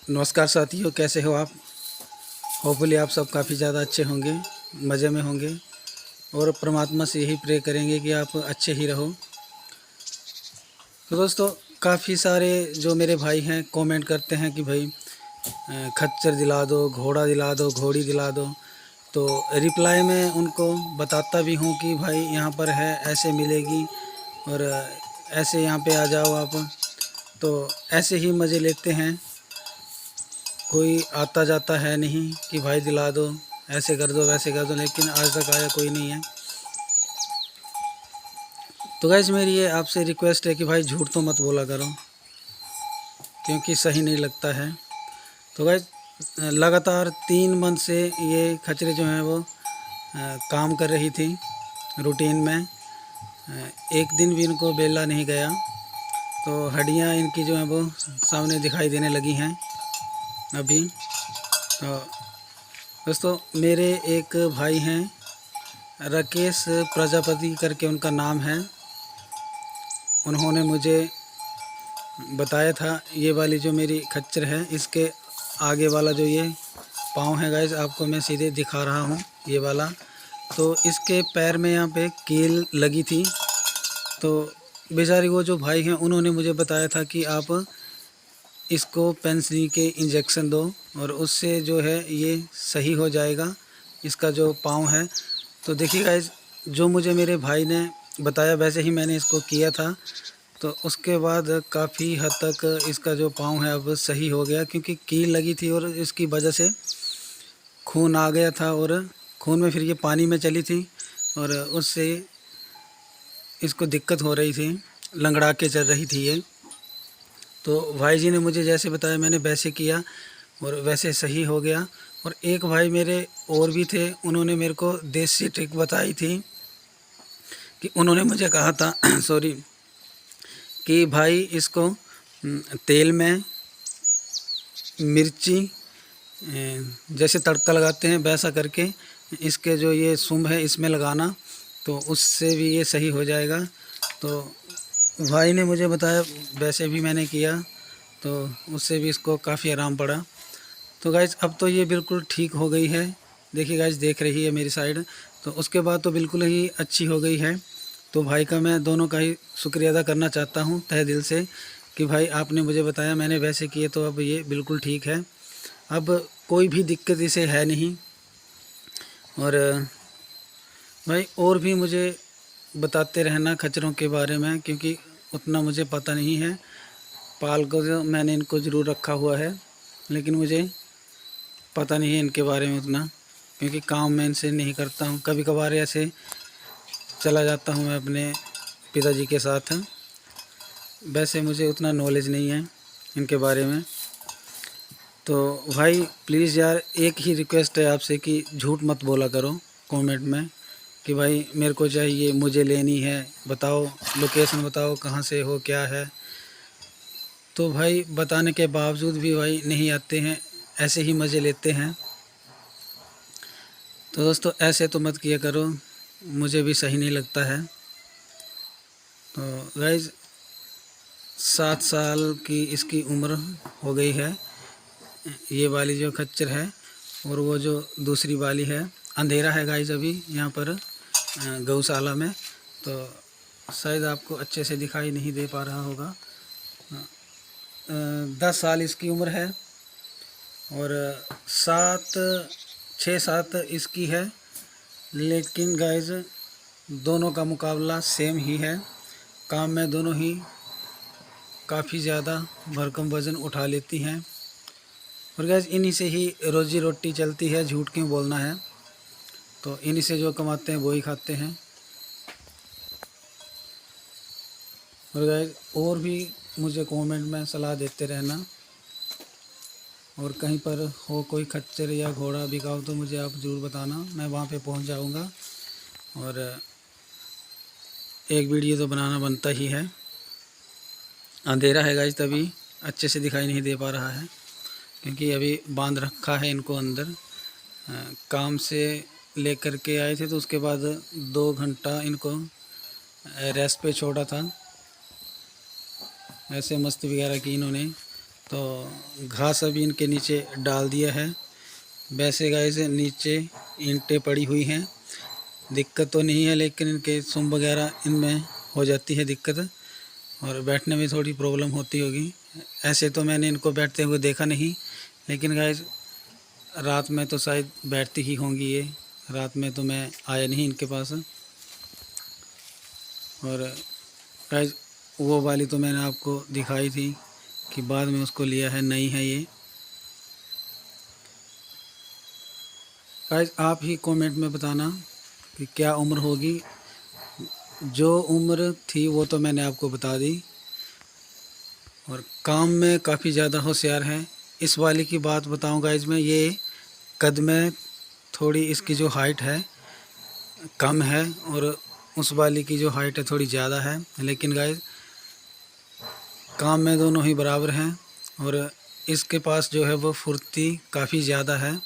नमस्कार साथियों, कैसे हो आप। होपफुली आप सब काफ़ी ज़्यादा अच्छे होंगे, मज़े में होंगे और परमात्मा से यही प्रे करेंगे कि आप अच्छे ही रहो। तो दोस्तों, काफ़ी सारे जो मेरे भाई हैं कमेंट करते हैं कि भाई खच्चर दिला दो, घोड़ा दिला दो, घोड़ी दिला दो। तो रिप्लाई में उनको बताता भी हूँ कि भाई यहाँ पर है, ऐसे मिलेगी और ऐसे यहाँ पे आ जाओ आप। तो ऐसे ही मज़े लेते हैं, कोई आता जाता है नहीं कि भाई दिला दो, ऐसे कर दो, वैसे कर दो, लेकिन आज तक आया कोई नहीं है। तो गाइस, मेरी ये आपसे रिक्वेस्ट है कि भाई झूठ तो मत बोला करो, क्योंकि सही नहीं लगता है। तो गाइस, लगातार 3 मंथ से ये खचरे जो हैं वो काम कर रही थी रूटीन में। एक दिन भी इनको बेला नहीं गया। तो हड्डियाँ इनकी जो हैं वो सामने दिखाई देने लगी हैं अभी। तो दोस्तों, मेरे एक भाई हैं, राकेश प्रजापति करके उनका नाम है। उन्होंने मुझे बताया था ये वाली जो मेरी खच्चर है, इसके आगे वाला जो ये पाँव है गाइस, आपको मैं सीधे दिखा रहा हूँ ये वाला। तो इसके पैर में यहाँ पे कील लगी थी। तो बेचारी वो जो भाई हैं उन्होंने मुझे बताया था कि आप इसको पेंसिल के इंजेक्शन दो और उससे जो है ये सही हो जाएगा, इसका जो पाँव है। तो देखिए गाइस, जो मुझे मेरे भाई ने बताया वैसे ही मैंने इसको किया था। तो उसके बाद काफ़ी हद तक इसका जो पाँव है अब सही हो गया, क्योंकि कील लगी थी और इसकी वजह से खून आ गया था और खून में फिर ये पानी में चली थी और उससे इसको दिक्कत हो रही थी, लंगड़ा के चल रही थी ये। तो भाई जी ने मुझे जैसे बताया मैंने वैसे किया और वैसे सही हो गया। और एक भाई मेरे और भी थे, उन्होंने मेरे को देसी ट्रिक बताई थी कि उन्होंने मुझे कहा था सॉरी, कि भाई इसको तेल में मिर्ची जैसे तड़का लगाते हैं वैसा करके इसके जो ये सूंड है इसमें लगाना, तो उससे भी ये सही हो जाएगा। तो भाई ने मुझे बताया, वैसे भी मैंने किया, तो उससे भी इसको काफ़ी आराम पड़ा। तो गाइज़, अब तो ये बिल्कुल ठीक हो गई है। देखिए गाइज़, देख रही है मेरी साइड। तो उसके बाद तो बिल्कुल ही अच्छी हो गई है। तो भाई का मैं दोनों का ही शुक्रिया अदा करना चाहता हूँ तहे दिल से कि भाई आपने मुझे बताया, मैंने वैसे किए, तो अब ये बिल्कुल ठीक है। अब कोई भी दिक्कत इसे है नहीं। और भाई और भी मुझे बताते रहना खच्चरों के बारे में, क्योंकि उतना मुझे पता नहीं है। पाल को जो मैंने इनको ज़रूर रखा हुआ है, लेकिन मुझे पता नहीं है इनके बारे में उतना, क्योंकि काम मैं इनसे नहीं करता हूँ। कभी कभार ऐसे चला जाता हूँ मैं अपने पिताजी के साथ, वैसे मुझे उतना नॉलेज नहीं है इनके बारे में। तो भाई प्लीज़ यार, एक ही रिक्वेस्ट है आपसे कि झूठ मत बोला करो कमेंट में कि भाई मेरे को चाहिए, मुझे लेनी है, बताओ लोकेशन, बताओ कहाँ से हो, क्या है। तो भाई बताने के बावजूद भी भाई नहीं आते हैं, ऐसे ही मज़े लेते हैं। तो दोस्तों, ऐसे तो मत किया करो, मुझे भी सही नहीं लगता है। तो गाइज, 7 साल की इसकी उम्र हो गई है ये वाली जो खच्चर है, और वो जो दूसरी वाली है। अंधेरा है गाइज अभी यहाँ पर गौशाला में, तो शायद आपको अच्छे से दिखाई नहीं दे पा रहा होगा। 10 साल इसकी उम्र है और 6-7 इसकी है। लेकिन गाइज, दोनों का मुकाबला सेम ही है। काम में दोनों ही काफ़ी ज़्यादा भरकम वज़न उठा लेती हैं। और गाइज, इन्हीं से ही रोज़ी रोटी चलती है, झूठ क्यों बोलना है। तो इन्हीं से जो कमाते हैं वो ही खाते हैं। और गाइज, और भी मुझे कमेंट में सलाह देते रहना, और कहीं पर हो कोई खच्चर या घोड़ा बिकाऊ तो मुझे आप ज़रूर बताना, मैं वहाँ पे पहुँच जाऊँगा। और एक वीडियो तो बनाना बनता ही है। अंधेरा है गाइज, तभी अच्छे से दिखाई नहीं दे पा रहा है, क्योंकि अभी बांध रखा है इनको अंदर। काम से लेकर के आए थे, तो उसके बाद 2 घंटा इनको रेस्ट पे छोड़ा था। ऐसे मस्ती वगैरह की इन्होंने। तो घास अभी इनके नीचे डाल दिया है। वैसे गाइस नीचे ईंटें पड़ी हुई हैं, दिक्कत तो नहीं है, लेकिन इनके सुम वगैरह इनमें हो जाती है दिक्कत, और बैठने में थोड़ी प्रॉब्लम होती होगी। ऐसे तो मैंने इनको बैठते हुए देखा नहीं, लेकिन गाइस रात में तो शायद बैठती ही होंगी ये। रात में तो मैं आया नहीं इनके पास। और गाइस वो वाली तो मैंने आपको दिखाई थी कि बाद में उसको लिया है, नई है ये। गाइस आप ही कमेंट में बताना कि क्या उम्र होगी। जो उम्र थी वो तो मैंने आपको बता दी, और काम में काफ़ी ज़्यादा होशियार है। इस वाली की बात बताऊं गाइस मैं, ये कद में थोड़ी इसकी जो हाइट है कम है, और उस वाली की जो हाइट है थोड़ी ज़्यादा है, लेकिन गाइस काम में दोनों ही बराबर हैं। और इसके पास जो है वो फुर्ती काफ़ी ज़्यादा है।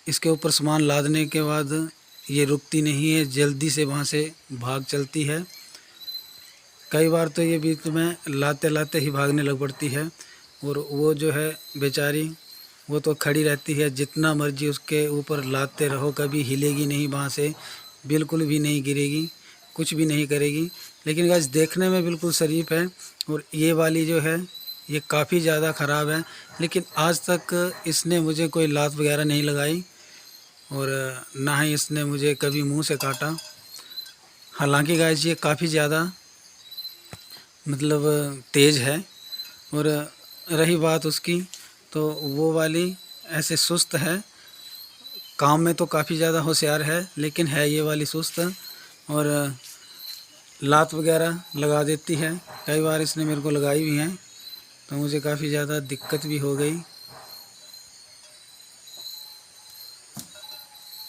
इसके ऊपर सामान लादने के बाद ये रुकती नहीं है, जल्दी से वहाँ से भाग चलती है। कई बार तो ये बीच में लाते लाते ही भागने लग पड़ती है, और वो जो है बेचारी वो तो खड़ी रहती है, जितना मर्जी उसके ऊपर लाते रहो कभी हिलेगी नहीं वहाँ से, बिल्कुल भी नहीं गिरेगी, कुछ भी नहीं करेगी। लेकिन गाइस देखने में बिल्कुल शरीफ है। और ये वाली जो है ये काफ़ी ज़्यादा ख़राब है, लेकिन आज तक इसने मुझे कोई लात वगैरह नहीं लगाई, और ना ही इसने मुझे कभी मुंह से काटा। हालांकि गाइस ये काफ़ी ज़्यादा मतलब तेज़ है। और रही बात उसकी, तो वो वाली ऐसे सुस्त है, काम में तो काफ़ी ज़्यादा होशियार है, लेकिन है ये वाली सुस्त, और लात वगैरह लगा देती है। कई बार इसने मेरे को लगाई भी हैं, तो मुझे काफ़ी ज़्यादा दिक्कत भी हो गई।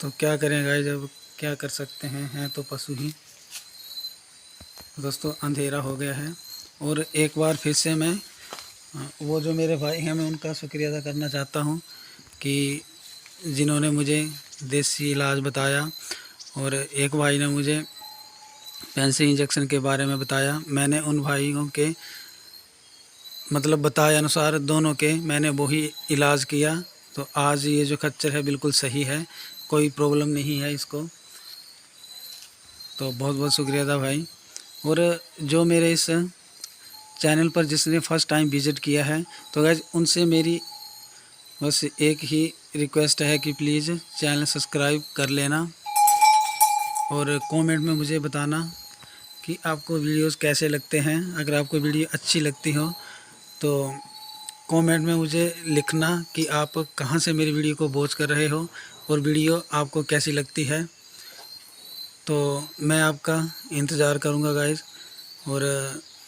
तो क्या करें गाइस, अब क्या कर सकते हैं तो पशु ही। दोस्तों अंधेरा हो गया है, और एक बार फिर से मैं वो जो मेरे भाई हैं मैं उनका शुक्रिया अदा करना चाहता हूँ कि जिन्होंने मुझे देसी इलाज बताया, और एक भाई ने मुझे पेंसिल इंजेक्शन के बारे में बताया। मैंने उन भाइयों के मतलब बताए अनुसार दोनों के मैंने वही इलाज किया, तो आज ये जो खच्चर है बिल्कुल सही है, कोई प्रॉब्लम नहीं है इसको। तो बहुत बहुत शुक्रिया था भाई। और जो मेरे इस चैनल पर जिसने फर्स्ट टाइम विज़िट किया है, तो गाइस उनसे मेरी बस एक ही रिक्वेस्ट है कि प्लीज़ चैनल सब्सक्राइब कर लेना, और कमेंट में मुझे बताना कि आपको वीडियोस कैसे लगते हैं। अगर आपको वीडियो अच्छी लगती हो तो कमेंट में मुझे लिखना कि आप कहां से मेरी वीडियो को वॉच कर रहे हो, और वीडियो आपको कैसी लगती है। तो मैं आपका इंतज़ार करूंगा गाइस, और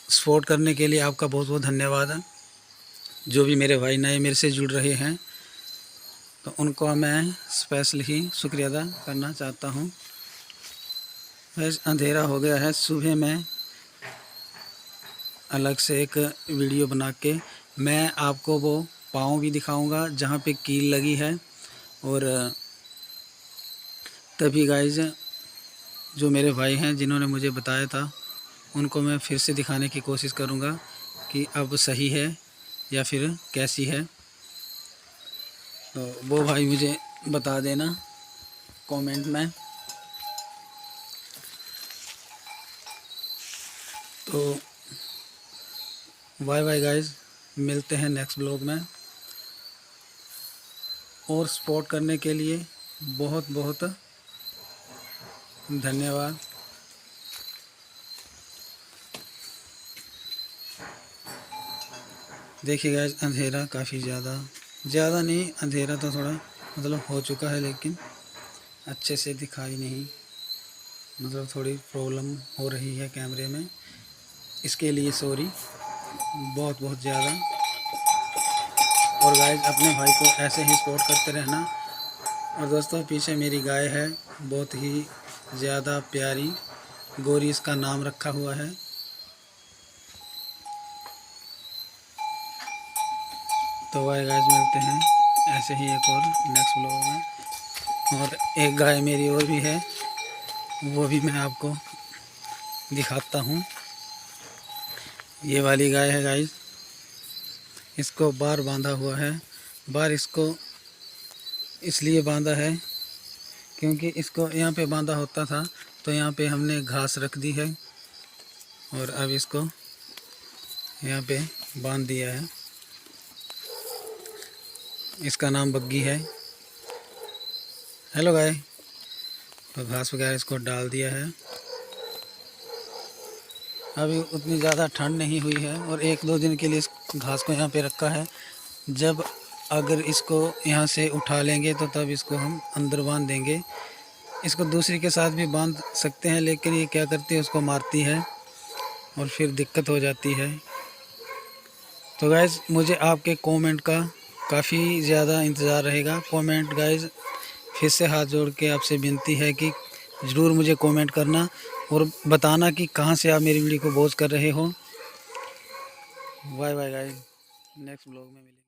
सपोर्ट करने के लिए आपका बहुत बहुत धन्यवाद है। जो भी मेरे भाई नए मेरे से जुड़ रहे हैं, तो उनको मैं स्पेशल ही शुक्रिया अदा करना चाहता हूं। बस अंधेरा हो गया है, सुबह में अलग से एक वीडियो बना के मैं आपको वो पाँव भी दिखाऊंगा जहाँ पे कील लगी है। और तभी गाइज जो मेरे भाई हैं जिन्होंने मुझे बताया था, उनको मैं फिर से दिखाने की कोशिश करूँगा कि अब सही है या फिर कैसी है। तो वो भाई मुझे बता देना कमेंट में। तो बाय बाय गाइज, मिलते हैं नेक्स्ट ब्लॉग में। और सपोर्ट करने के लिए बहुत बहुत धन्यवाद। देखिए गाइस अंधेरा काफ़ी ज़्यादा नहीं, अंधेरा तो थोड़ा मतलब हो चुका है, लेकिन अच्छे से दिखाई नहीं, मतलब थोड़ी प्रॉब्लम हो रही है कैमरे में, इसके लिए सॉरी बहुत बहुत ज़्यादा। और गाइस अपने भाई को ऐसे ही सपोर्ट करते रहना। और दोस्तों पीछे मेरी गाय है, बहुत ही ज़्यादा प्यारी, गोरी इसका नाम रखा हुआ है। तो भाई गाइस मिलते हैं ऐसे ही एक और नेक्स्ट ब्लॉग में। और एक गाय मेरी और भी है, वो भी मैं आपको दिखाता हूँ। ये वाली गाय है गाइस, इसको बार बांधा हुआ है। बार इसको इसलिए बांधा है क्योंकि इसको यहाँ पे बांधा होता था, तो यहाँ पे हमने घास रख दी है और अब इसको यहाँ पे बांध दिया है। इसका नाम बग्गी है। हेलो गाय। तो घास वगैरह इसको डाल दिया है। अभी उतनी ज़्यादा ठंड नहीं हुई है और 1-2 दिन के लिए इस घास को यहाँ पे रखा है। जब अगर इसको यहाँ से उठा लेंगे तो तब इसको हम अंदर बांध देंगे। इसको दूसरी के साथ भी बांध सकते हैं, लेकिन ये क्या करती है, उसको मारती है और फिर दिक्कत हो जाती है। तो गाइज़ मुझे आपके कमेंट का काफ़ी ज़्यादा इंतज़ार रहेगा। कमेंट गाइज़, फिर से हाथ जोड़ के आपसे विनती है कि ज़रूर मुझे कमेंट करना और बताना कि कहाँ से आप मेरी वीडियो को वॉच कर रहे हो। Bye bye guys, next blog में मिलेंगे।